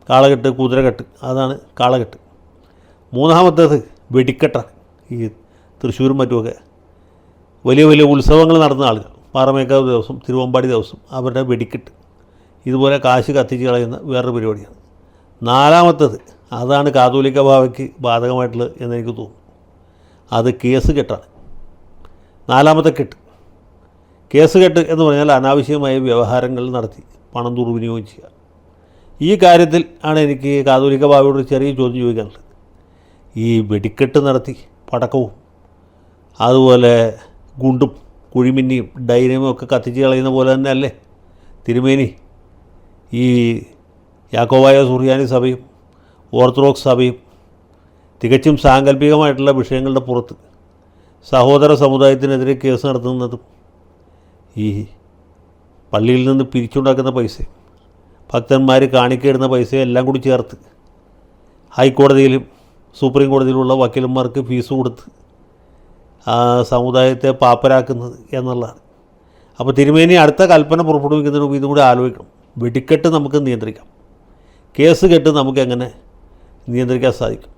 കാളകെട്ട്, കുതിരകെട്ട്, അതാണ് കാളകെട്ട്. മൂന്നാമത്തേത് വെടിക്കെട്ടാണ്. ഈ തൃശ്ശൂരും മറ്റുമൊക്കെ വലിയ വലിയ ഉത്സവങ്ങൾ നടന്ന ആളുകൾ, പാറമേക്കാവ് ദിവസം, തിരുവമ്പാടി ദിവസം അവരുടെ വെടിക്കെട്ട്, ഇതുപോലെ കാശ് കത്തിച്ച് കളയുന്ന വേറൊരു പരിപാടിയാണ്. നാലാമത്തേത്, അതാണ് കാതോലിക്ക ബാവയ്ക്ക് ബാധകമായിട്ടുള്ളത് എന്നെനിക്ക് തോന്നുന്നു, അത് കേസ് കെട്ടാണ്. നാലാമത്തെ കെട്ട് കേസ് കെട്ട് എന്ന് പറഞ്ഞാൽ അനാവശ്യമായ വ്യവഹാരങ്ങൾ നടത്തി പണം ദുർവിനിയോഗം ചെയ്യുക. ഈ കാര്യത്തിൽ ആണ് എനിക്ക് കാതോലിക്ക ബാവയോട് ചെറിയ ചോദ്യം ചോദിക്കാനുള്ളത്. ഈ വെടിക്കെട്ട് നടത്തി പടക്കവും അതുപോലെ ഗുണ്ടും കുഴിമിന്നിയും ഡൈനമോ ഒക്കെ കത്തിച്ച് കളയുന്ന പോലെ തന്നെ അല്ലേ തിരുമേനി ഈ യാക്കോബായ സുറിയാനി സഭയും ഓർത്തഡോക്സ് സഭയും തികച്ചും സാങ്കല്പികമായിട്ടുള്ള വിഷയങ്ങളുടെ പുറത്ത് സഹോദര സമുദായത്തിനെതിരെ കേസ് നടത്തുന്നതും ഈ പള്ളിയിൽ നിന്ന് പിരിച്ചുണ്ടാക്കുന്ന പൈസയും ഭക്തന്മാർ കാണിക്കയിടുന്ന പൈസയും എല്ലാം കൂടി ചേർത്ത് ഹൈക്കോടതിയിലും സുപ്രീം കോടതിയിലുള്ള വക്കീലന്മാർക്ക് ഫീസ് കൊടുത്ത് ആ സമുദായത്തെ പാപ്പരാക്കുന്നത് എന്നുള്ളതാണ്. അപ്പോൾ തിരുമേനി അടുത്ത കൽപ്പന പുറപ്പെടുവിക്കുന്നതിന് മുമ്പ് ഇതും കൂടി ആലോചിക്കണം. വെടിക്കെട്ട് നമുക്ക് നിയന്ത്രിക്കാം, കേസ് കെട്ട് നമുക്ക് എങ്ങനെ നിയന്ത്രിക്കാൻ സാധിക്കും?